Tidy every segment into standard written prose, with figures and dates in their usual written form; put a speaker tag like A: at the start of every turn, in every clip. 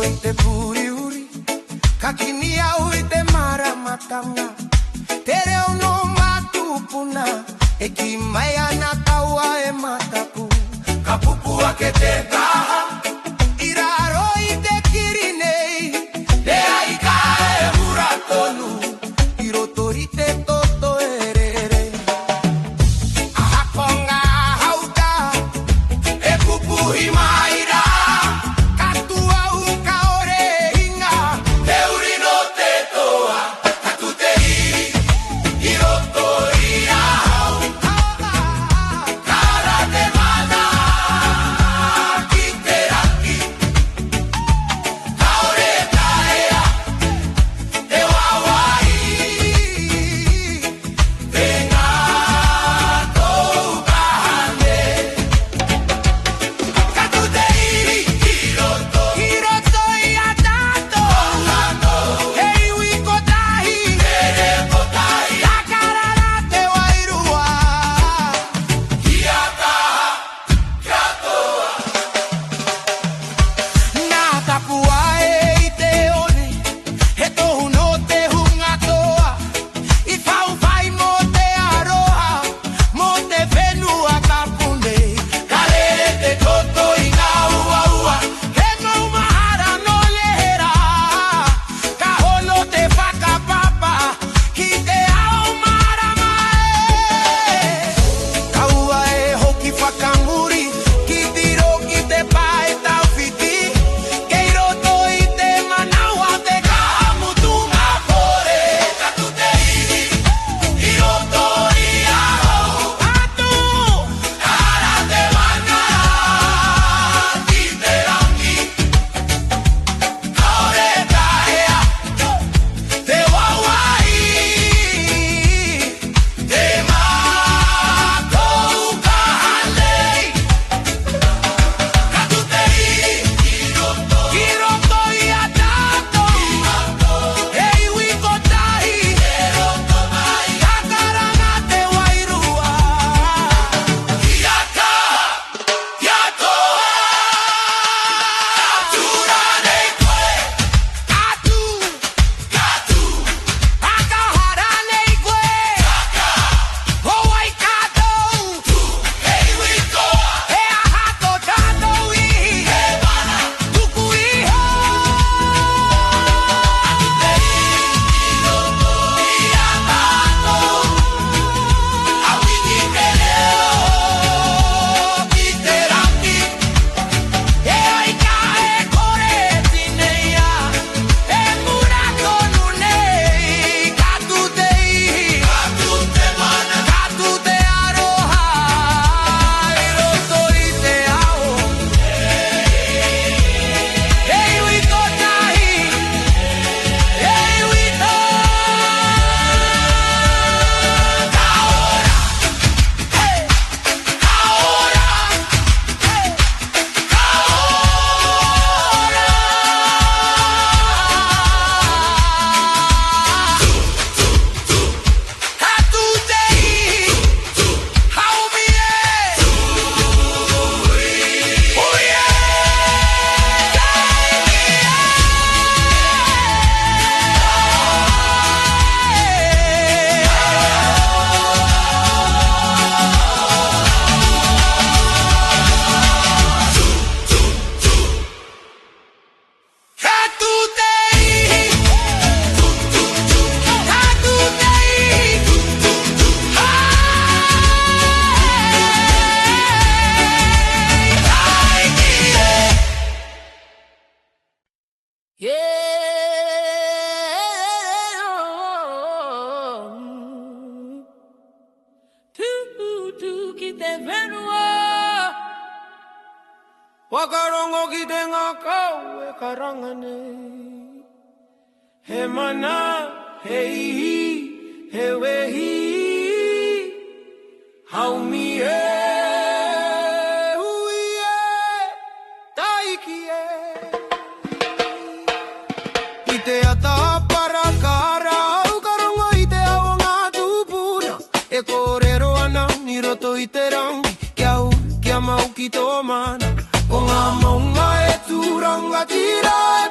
A: i te puriuri, ka kini au i te maramatanga. Te reo no matupuna, e ki mai ana taua e matapu. Ka pupua ke te kaha, i raro i te kirinei. Te aika e hura tonu, i roto i te toto e rere. Aha konga hauka, e pupuhi maira. Ka tua uka ore hinga, te uri no te toa. Ka tu te iri, i roto i ahau. Kara te mana, ki te raki. Ka ore taea, te wawai. Te ngā tou kahane. Ka tu te iri, i roto i a tātou. Hei ui kotahi, ka karara te wairua. Kia kaha, kia toa. Nā tapua e i te one, he tohu no te hunga toa. I whauwhai mo te aroha, mo te whenua ka pune. Ka rere te toto i ngā ua, he ngau mahara no lehera. Ka hono te whakapapa, ki te ao marama e. Ka ua e hoki whakamuri, ki tiro ki te pae tauwhiti. Kei roto i te manaua, te kaha mutunga kore. Ka tu te iri, i roto i ahau. Atu, kara te mana, ki te rangi. Ka ore tahea, te wawai. Te mātou kahalei. Ka tu te iri, i roto i a tātou. Hei ui kotahi, ka karanga te wairua. Kia kaha, kia toa. Ka tura nei koe. Katu, pakahara nei koe. Hoi kātou, hei ui toa. He aha tō tātou ihi, he mana, tuku iho. Ka tu te iri, i roto i a tātou. Awini te reo, ki te rangi. He aika e kore tineia, e mura tonu nei. Ka tu te ihi, ka tu te mana, ka tu te aroha. I roto i te ao. Hei ui kotahi, hei ui toa. Ka ora, hei, ka ora, hei, ka ora. Ka tu te ihi, haumi e. Uie, Ka tu te ihi, ka tu te ihi. Ai kie.
B: Tu ki te whenua, wakarongo ki te ngā kau e karanga nei. He mana, he ihi, he wehi, haumi e, hui e, taiki e.
A: I te ata para kara au karongo i te ao ngā tupuna. E kōrero ana ni roto i te rangi, kia u, kia mau ki tō mana. O ngā maunga e tūranga tira e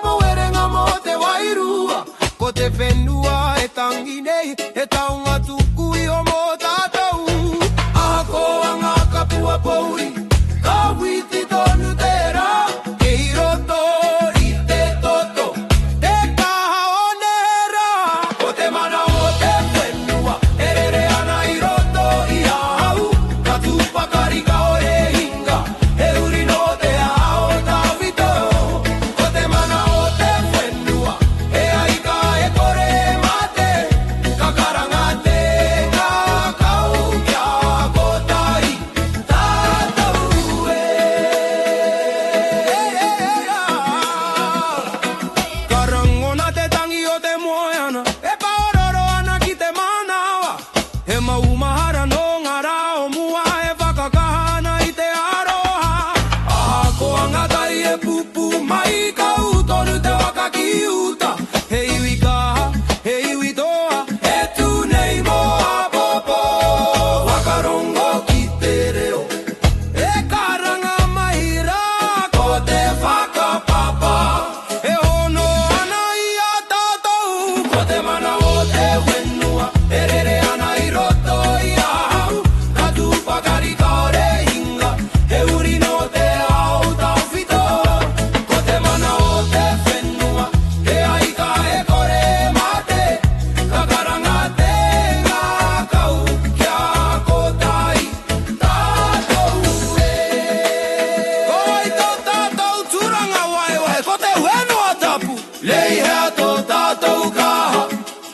A: lei hea tō tātou kaha,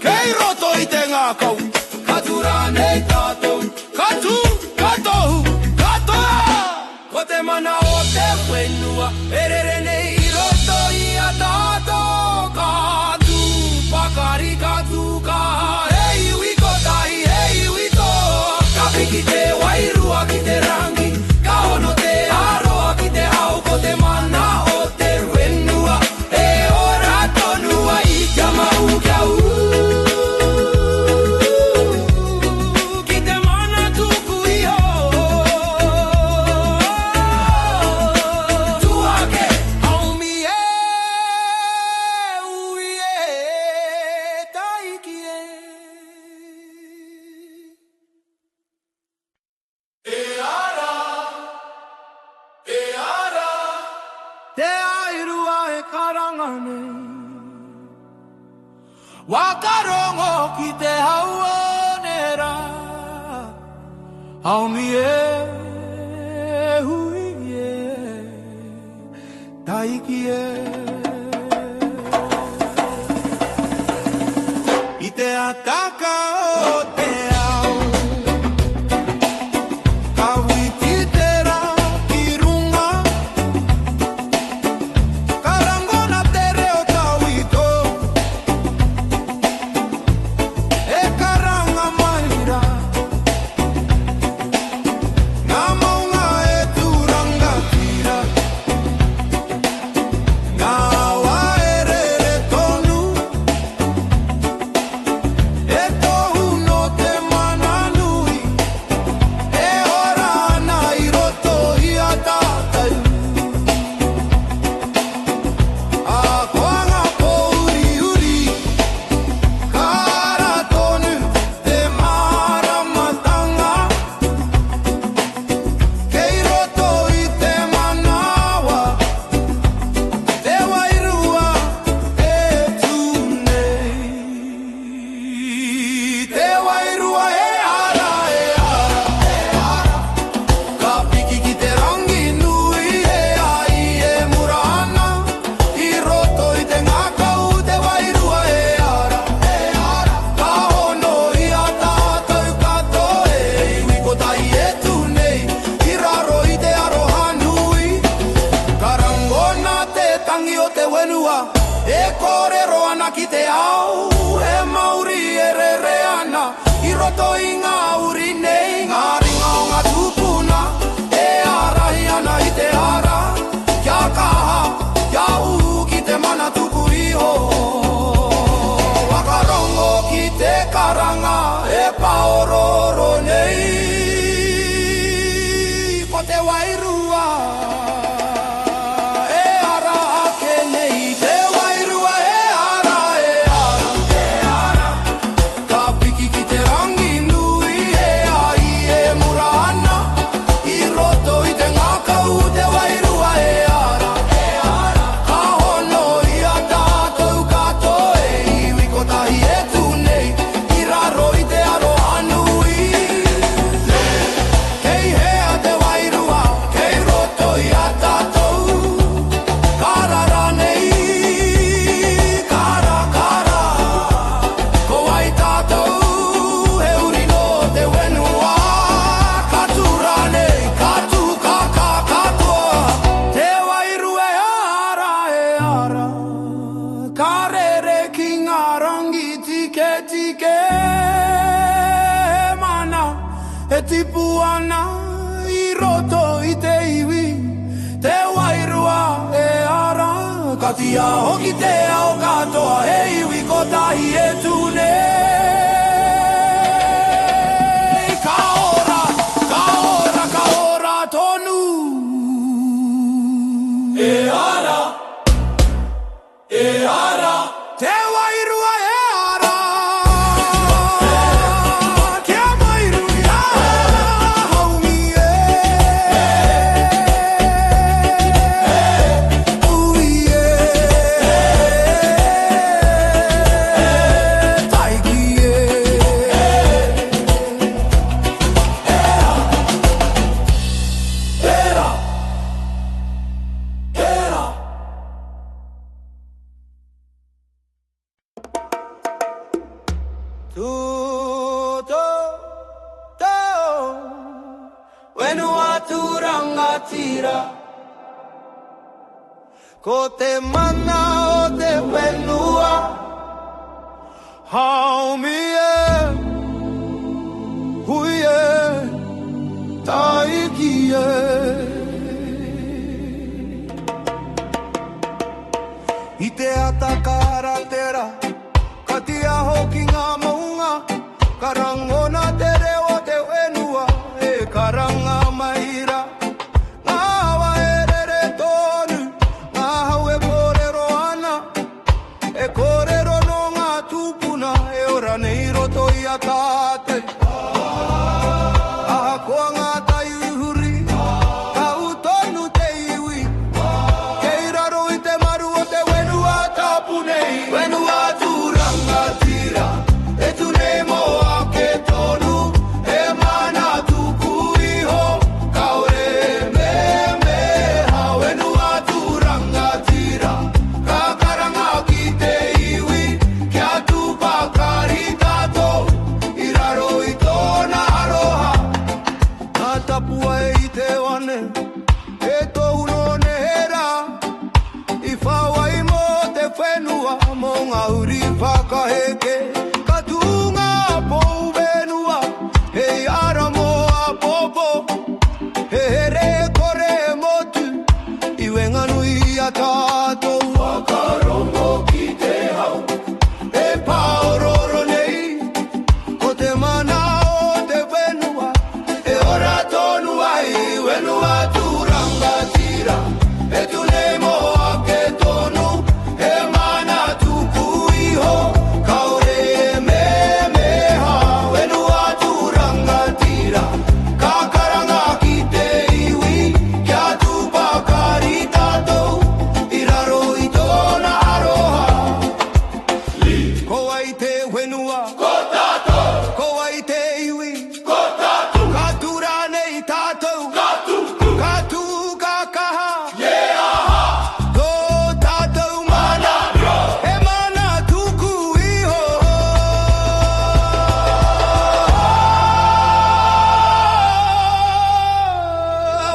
A: kei roto i te ngākau, katura nei tātou, katu, katohu, katoa! Ko te mana o te whenua, erere nei i roto i a tātou, katu, pakari katu kaha, hei wiko tahi, hei wiko, ka piki te wairua ki te rangi, ka hono te aroa ki te au, ko te mana o te whenua, e ora tonua i te mau kia ki te mana tuku iho. Tuake, haumi e, ui e, taiki e. E ara, te airua e karangane, wakarongo ki te hauonera, haumi e, hui e, taiki e. I te ataka o te ao, ka wititera ki runga, karangona te reo tauito, e karanga maira, ngā maunga e tūranga tira, ngā waerere tonu, e tohu no te mana nui, e ora ana i roto i a tātou. A koanga pouri uri, kara tonu te maramatanga, kei roto i te manawa, te wairua e tūnei. Te wairua e ara, ka piki ki te rangi nui e ai e murana, i roto i te ngākau, te wairua e ara, ka hono i a tātou katoa e iwi ko tahi e tūnei, i raro i te aroha nui, karangona te tangi o te wenua, e kōrero ana ki te ao, e mauri e rere ana, i roto i ngā uri nei, ngā ringa o ngā tūpuna, e arahi ana i te ara, kia kaha, kia uhu ki te mana tuku iho. Wakarongo ki te karanga, e paororo nei, ko te wairua, e ara ake nei, te wairua e ara, ka piki ki te rangi nui e ai e murana, i roto i te ngākau, te wairua e ara, ka hono i a tātou katoa e iwi ko tahi e tūnei, i raro i te aroha nui. Kei hea te wairua, kei roto i a tātou, karara nei, kara, ko ai tātou, he uri no te wenua, katura nei, katu, katoa, te wairua e ara, ka rere ki ngā rangi tike, he mana, e tipu ana, i roto i te iwi, te wairua e ara, ka tia hoki te ao katoa, e iwi ko tahi e tūnei. Ka ora tonu, e ara, te wairua e ara, kia mairu i ara, haumi e, ui e, taiki Wenu aturangatira ko te mana o te whenua haumie huie taikie I te atakaratera ka tia hoki ngā maunga karangona te reo te whenua e karanga maira ngā hawa erere tonu ngā hau e kōrero ana e kōrero no ngā tūpuna e ora nei roto I a tāte aha koa ngā tai uhuri ka utonu te iwi kei raro I te maru o te whenua tapu nei whenua tūrangatira e tu nei moa ke tonu e mana tuku iho kaore me ha whenua tūrangatira ka karanga ki te iwi kia tupakari tātou I raro I tōna aroha ngā tapua e I te wane e tohu no nehera I whawai mo te whenua mo ngā uri whakaheke ka tūnga pou whenua hei ara mo a popo he here kore motu I wenga nui a tātou whakarongo ki te hau e paororo nei ko te mana o te whenua e ora tonu ai whenua tūrangatira e tu nei moa ke tonu e mana tuku iho kaore me ha whenua tūrangatira ka karanga ki te iwi kia tupakari tātou I raro I tōna aroha ko ai te whenua ko tātou ko ai te iwi ko tātou ka tura nei tātou ka tuku ka tu ka kaha ko tātou mana e mana tuku iho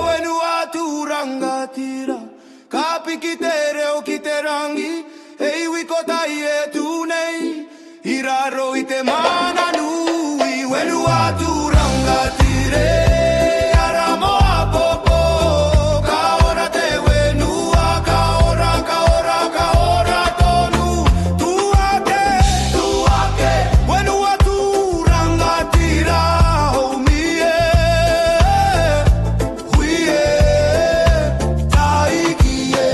A: whenua tūrangatira ka piki te reo ki te rangi e iwi ko tai e tu nei I raro I te mana nui whenua tūrangatire ara moa popo ka ora te whenua ka ora tonu tuake whenua tūrangatira haumie huie taikie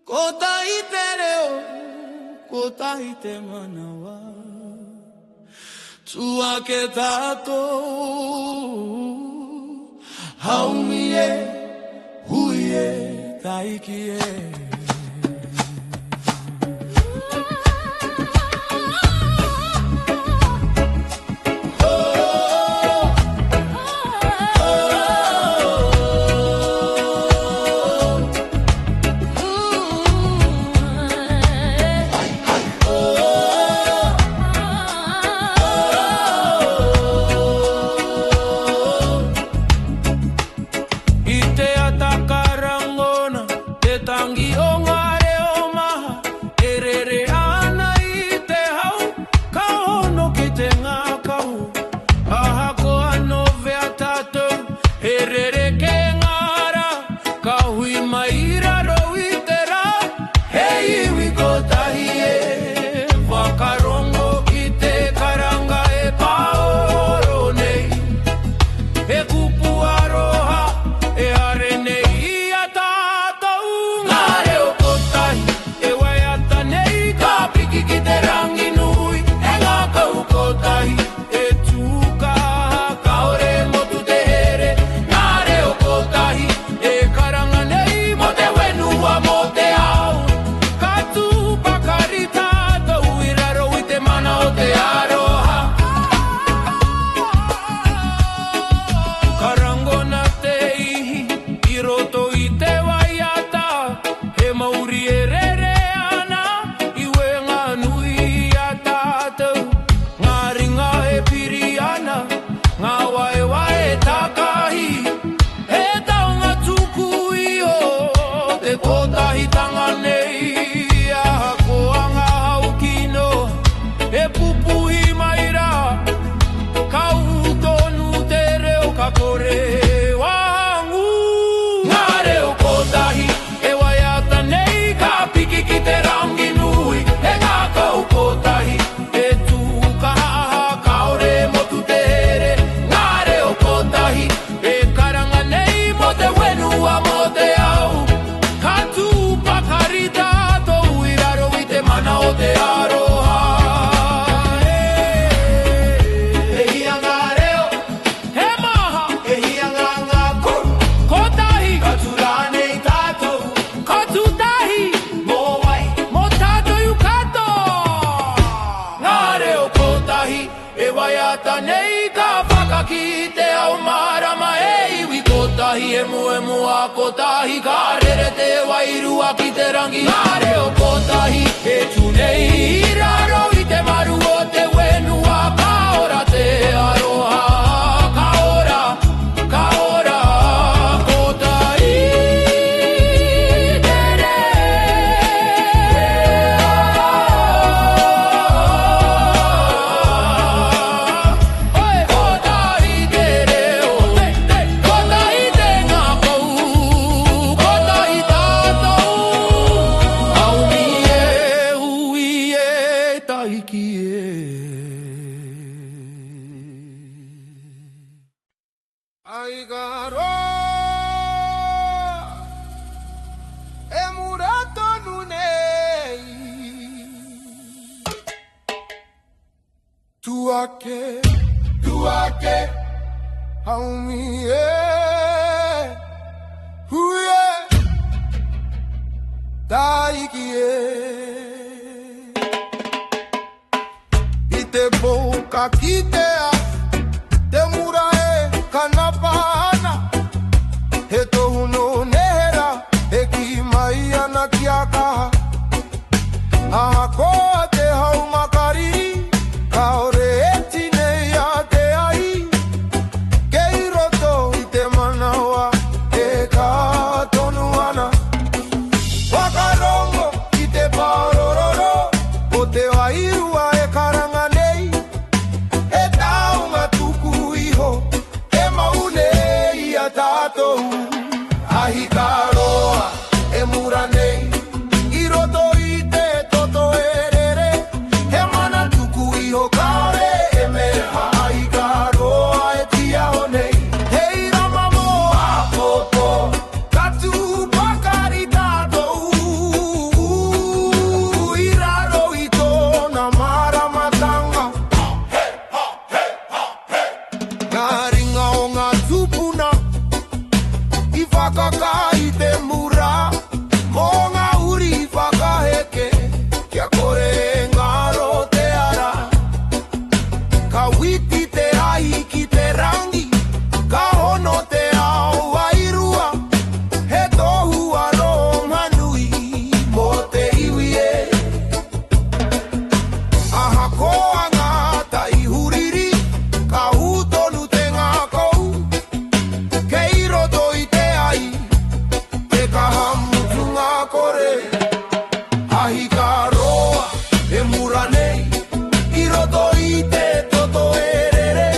A: ko tai te reo ko tai te manawa tua ke tātou haumie huie taikie I te atakarangona te tangi
B: ki te au marama e iwi kotahi e mua kotahi ka rere te wairua ki te rangi are o kotahi e tunei i raro i te maru o te wenua ka ora te aroha ka ora kotahi tere oi kotahi tere kotahi te ngā kou kotahi tātou au mi e hui e taiki e ai garo e murato nunei tu ake au mi e hui e taiki e i te boka ki te a te mura e kanapana he tohu no nehera e ki mai ana ki a kaha a koa te hau makari ka ore e tinei a te ai kei roto i te manawa e ka tonu ana wakarongo i te parororo o te wairua e karanga nei e taunga tuku iho e maune i a tātou ahi ka roa e mura nei i roto i te toto e rere he mana tuku iho ka ore e meha ahi ka roa e tia o nei hei rama mo a popo ka tu pakari tātou i raro i tōna maramatanga ngā ringa o ngā tupuna i whakaka i te mura mo ngā uri i whakaheke kia kore e ngaro te ara ka witi te ahi ki te rangi ka hono te ao wairua he tohu aro manui mo te iwi e aha koa ngā tai huriri ka hūtonu te ngā kou kei roto i te ai te kaha mutu ngā kore ahi ka roa e mura nei i roto i te toto e rere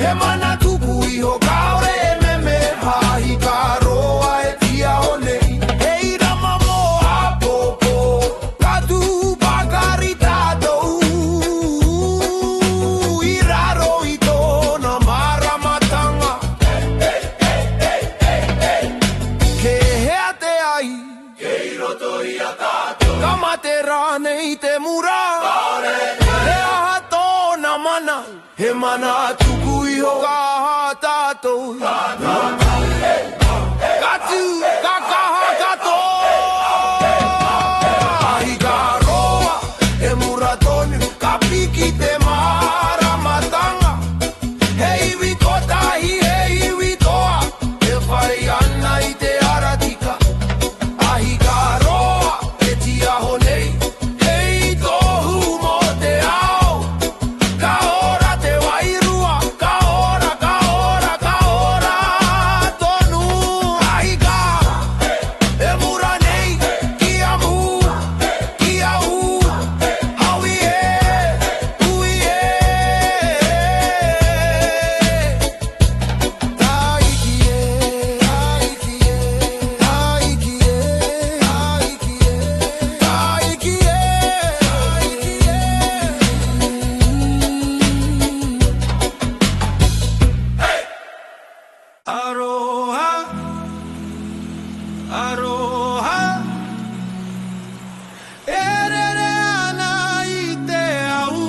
B: he mana tuku iho ka ore e meme ahi ka roa e tia o nei hei rama mo a popo ka tu pakari tātou i raro i tōna maramatanga ke hea te ai kei roto i a tātou ka mate rā nei te mura he aha tōna mana he mana tuku iho ka aha tātou ka tu ka kaha kato ahi ka roa e mura tonu ka piki te maramatanga he iwi kotahi he iwi toa e whai ana i te aratika ahi ka roa e tia ho nei hei tohu mo te ao ka ora te wairua ka ora tonu ahi ka e mura nei ki a mu ki a u hawi e ui e taiki e taiki e taiki e taiki e taiki e aroha aroha erere ana i te au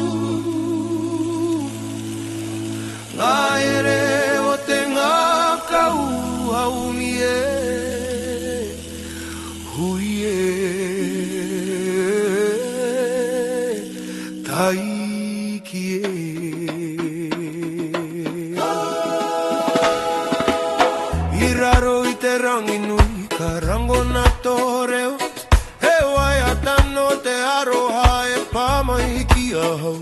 B: ngā ere o te ngā kau au mi e hui e taiki e raro I te rangi nui, ka rango na tōreo. He wai atano te aroha e pāmai ki ahau.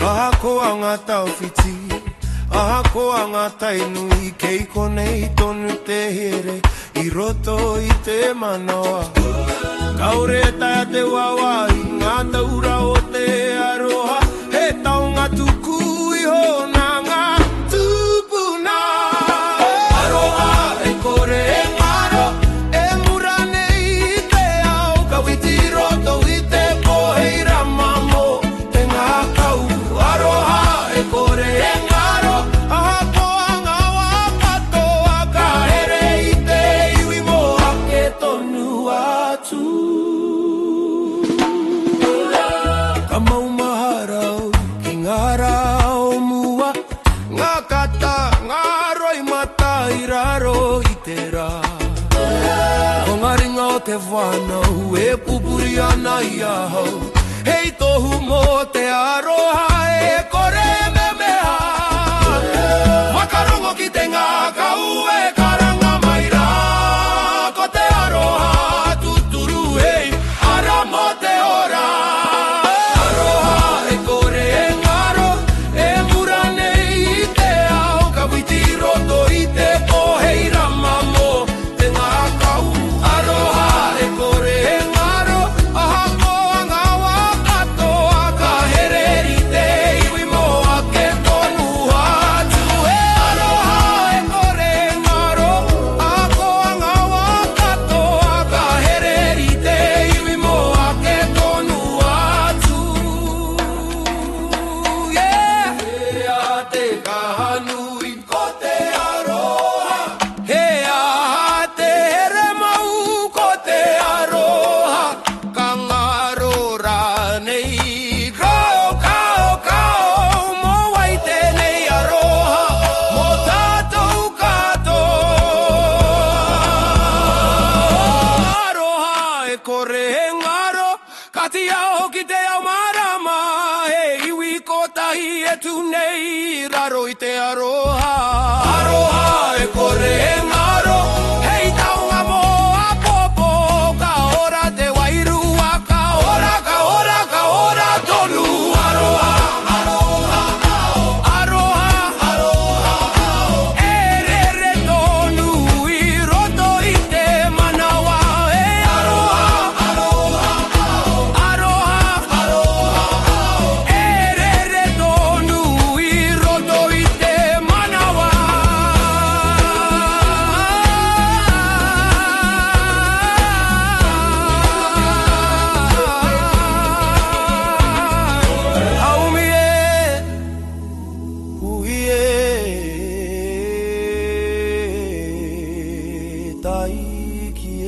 B: Aha koa ngā tauwhiti, aha koa ngā tainui, kei konei tonu te here, I roto I te manoa. Kaore taia te wawai, ngā taura o te aroha, he taunga tuku iho na ngā tupuna. Aroha e kore e ngaro, e mura nei te ao, kawiti roto I te poheira mamo, te ngā kau. Aroha e kore e ngaro, aha koa ngā wakatoa, ka here I te iwi mo ake tonu atu. Ka maumaharau ki ngā rao mua, ngā kata, ngā roi mata I raro I te rā. Ko ngā ringa o te whanau e pupuri ana I ahau, hei tohu mo te aroha e kore me meha. Wakarongo ki te ngā kau e karanga mai rā, ko te aroha tuturu hei, ara mo te ora. Aroha e kore e ngaro, e mura nei te ao, ka witi roto I te poheira mamo, te ngā kau. Aroha e kore e ngaro, aha koa ngā wakatoa, ka here I te iwi mo ake tonu atu. Aroha e kore e ngaro, aha koa ngā wakatoa, ka here I te iwi mo ake tonu atu. Yeah! He aha te kahanui ko te aroha, he aha te here mau ko te aroha, ka ngaro rā nei. Kao, kao, kao, mo wai tēnei aroha, mo tātou katoa. Aroha e kore e ngaro, kati ao ki te ao marama, he iwi kotahi e tu nei, raro I te aroha. Aroha e kore e ngaro, hei taunga mo a popo, ka ora te wairua, ka ora tonu. Aroha, aroha, aroha, aroha, e re tonu I roto I te manawa. E aroha, aroha, aroha, e re tonu I roto I te manawa. Haumi e, hui e, taiki e.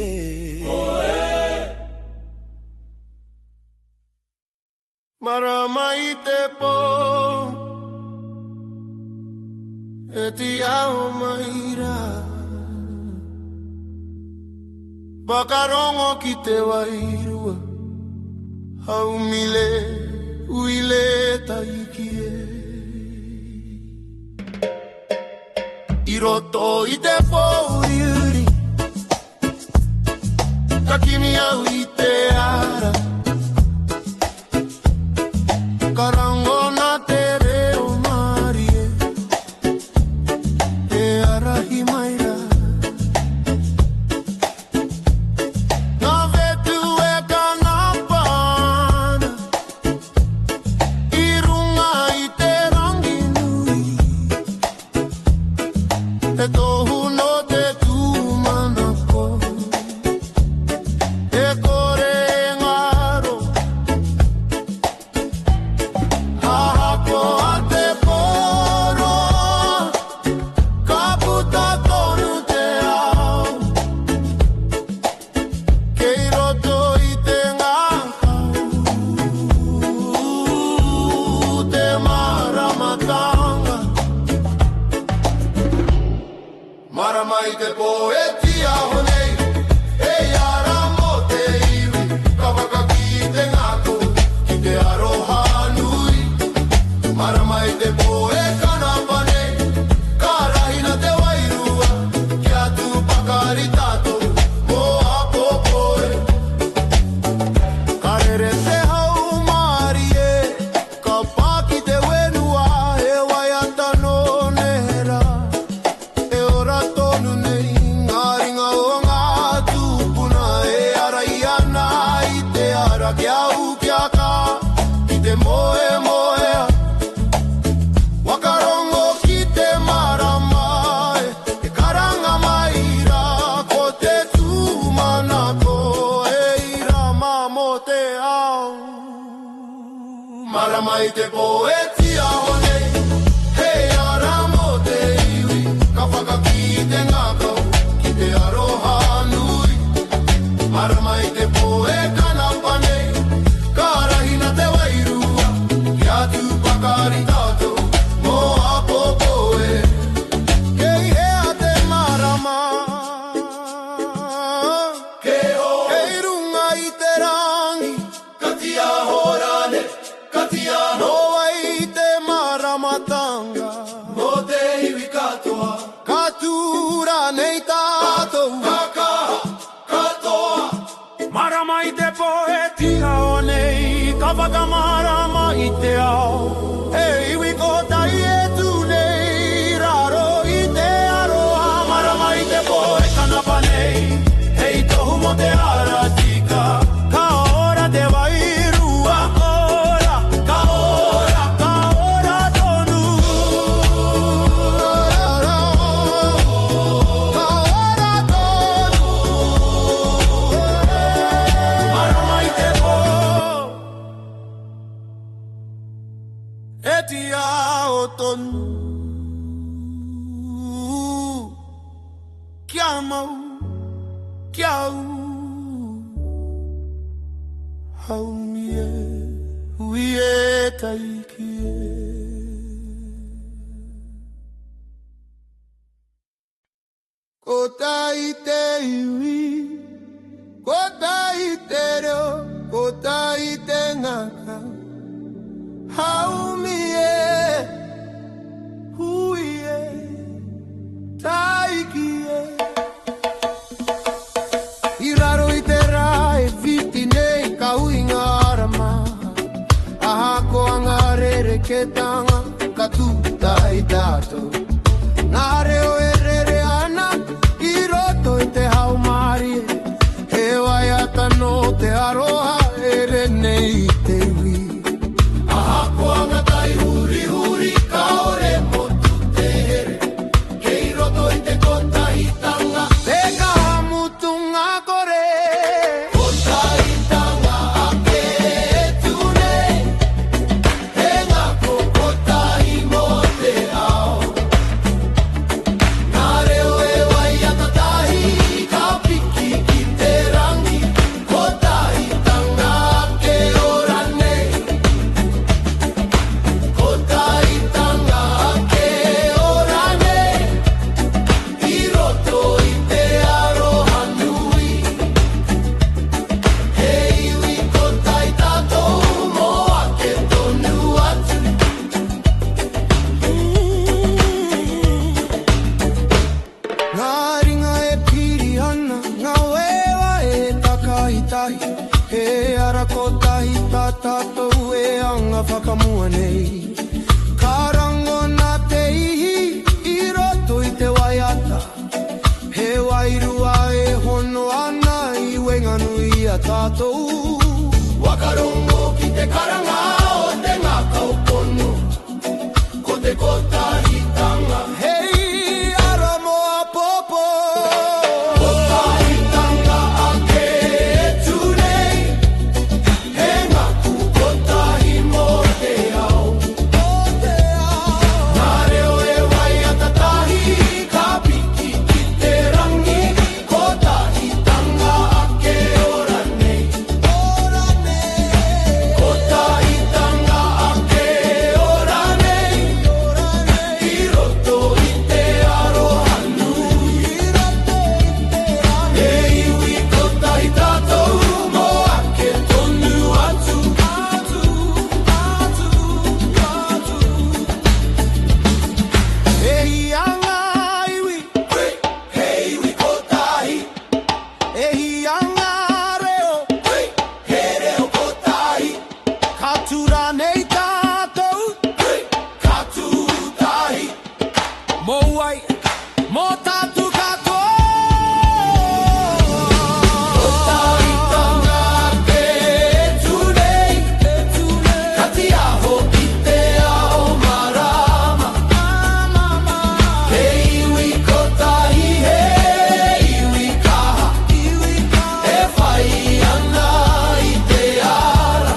B: Marama I te pō, e ti ao maira. Wakarongo ki te wairua, haumile, uile taiki e. I roto I te pōriuri, ka kimi au I te ara. Karango na te reo marie, e arahi maira. Ngā vetu e kanapana, I runga I te rangi nui, e tohu no te tūmanako, e kore e ngaro. Ahako a te poro, ka puta tonu te ao, kei roto I te ngā kau, te maramatanga. Marama I te poeti aho nei, e ara mo te iwi, ka wakaki I te ngako, ki te aroha nui. Marama I te poe kanapane, ka rahina te wairua, mai te poetia hone, he ara mo te iwi, ka whakaki te ngākau, ki te aroha nui. Mara mai te poe kana pane, ka rahina te wairua, ki atu pakari tātou, mo a popoe. Kei hea te marama, kei runga i te rangi, katia horane, katia no ai te maramatanga, mo te iwi katoa, katura nei tātou, kakaha, katoa. Marama i te poetia o nei, ka whakamarama i te ao, e iwi ko tai e tu nei, raro i te aroha. Marama i te poe kanapa nei, hei tohu mo te ara tika, ka ora te wairua, ka ora tonu, ka ora tonu. Marama i te poe, e tia o tonu, kia mau, kia au, hau mie, hui e taiki e. Ko tai te iwi, ko tai te reo, ko tai te ngaka, hau mie, hui e taiki e. I raro i te rā e whiti nei ka ui ngā rama, aha ko anga rere ke tanga ka tūta i tātou. Nā reo e rere ana i roto i te haumari, he wai ata no te aroha e re nei i te wi. Aha ko anga tai huri huri ka ore motu te here, kei roto i te kotahitanga, te ka hamutunga kore. Kotahitanga ake e tunei, he ngako kotahi mo te ao. Nā reo e wai ata tahi, ka piki ki te rangi, kotahitanga ake ora nei. Kotahitanga ake ora nei, i roto i te aroha nui. He iwi kotai tātou mo ake tonu atu. Ngā ringa e piri ana, ngā wewa e takahitahi, he ara kotahi tā tātou e anga whakamua nei. Ka rango nā te ihi, i roto i te waiata, he wairua e hono ana i wenganui a tātou. Wakarongo ki te karanga o te ngākau pono, ko te kotahitanga, hei ara moa popo. Kotahitanga ake e tunei, he ngaku kotahi mo te ao. Nā reo e wai ata tahi, ka piki ki te rangi, kotahitanga ake ora nei. Kotahitanga ake ora nei, i roto i te aroha nui. E iwi kotahi tātou mo ake tonu atu. E hianga iwi, he iwi kotahi. E hianga reo, he reo kotahi. Ka tura nei tātou, ka tūtahi. Mo ai, mo tātou katoa. Kotahitanga ake e tunei, kati aho i te ao marama. He iwi kotahi, he iwi kaha, e whai ana i te ara.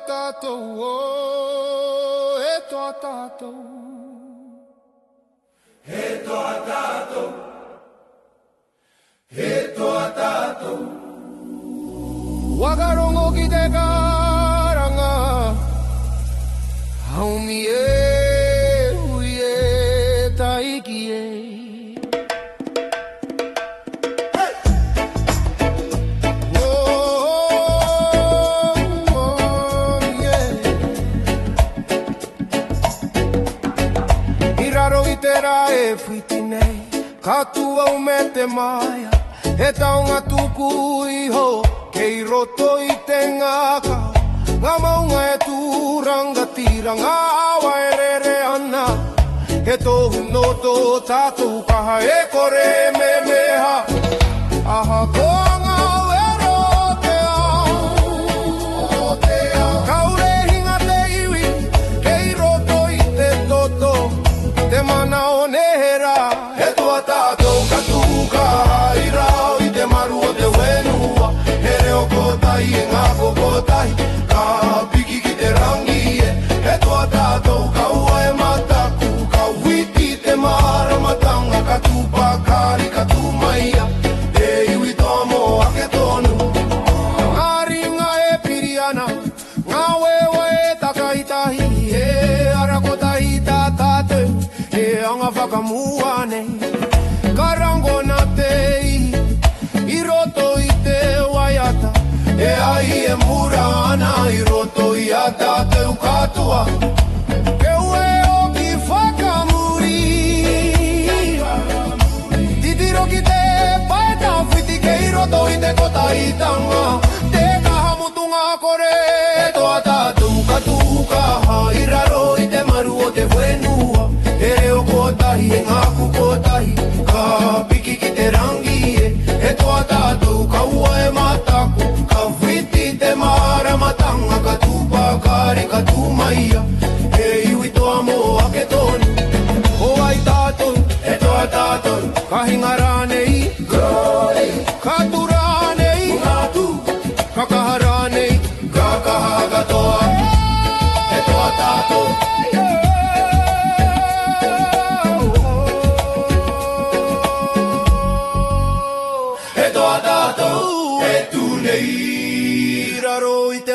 B: tātou, oh, e toa tātou. E toa tātou, e toa tātou. Wakarongo ki te karanga, haumi e hui e taiki e. E whiti nei, katua o me te maia, e taonga tuku iho, kei roto I te ngaka, ngā maunga e tūranga tira, ngā awa e rere ana, e tohu no tō tātou kaha e kore me meha, aha koanga e rote au, kaure hinga te iwi, kei roto I te toto, te mana o nehera, e toa tātou katuka, I rao I te maru o te wenua, he reo kotai e ngā kokotai, ka piki ki te rangi e toa tātou ka ua e mataku, ka witi te mara matanga, ka tupa kari ka tumaia, e iwi toa mo ake tonu. Ngā ringa e piriana, ngā wewa e takaitahi, e arakotahi tā tātou, e anga whakamuane, karango na te I roto I te waiata, e ai e mura ana I roto I a tātou katoa, ke ue o ki whakamuri, titiro ki te paeta whiti ke I roto I te kota I tanga, te kahamutunga kore, e toa tātou katuka, I raro I te maru o te wenua, e reo kotahi e ngā kukotahi, ka piki ki te rangi e toa tātou ka ua e mataku, ka whiti te mara matanga, ka tupa kare ka tumaia, e iwi toa mo ake tonu, o ai tātou, e toa tātou, ka hinga rānei, ka tura nei, ka kaha rānei, ka kaha katoa, e toa tātou,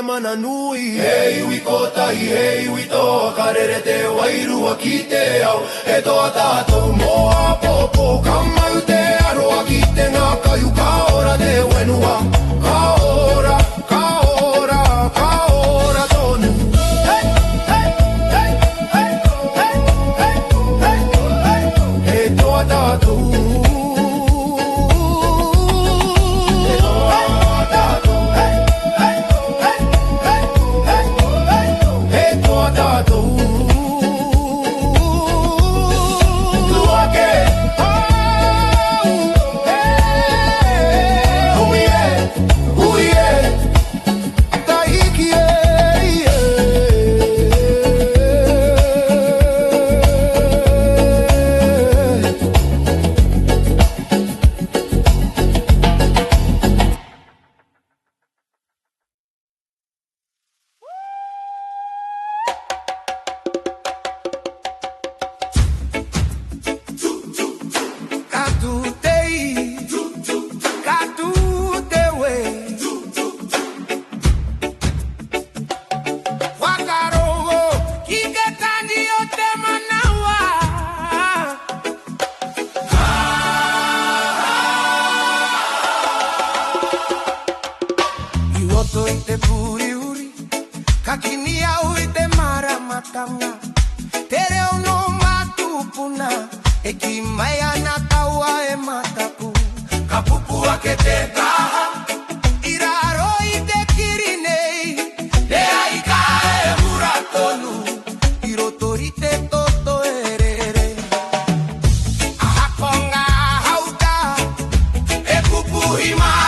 B: mana nui, e iwi kotahi, e iwi toa, karere te wairua ki te au, e toa tātou moa popo, kamau te aroa ki te ngākaiu, ka ora te wenua, ka ora, ka ora, ka ora tonu. Hey, hey, hey, hey, hey, hey, hey, hey, e toa tātou. Hima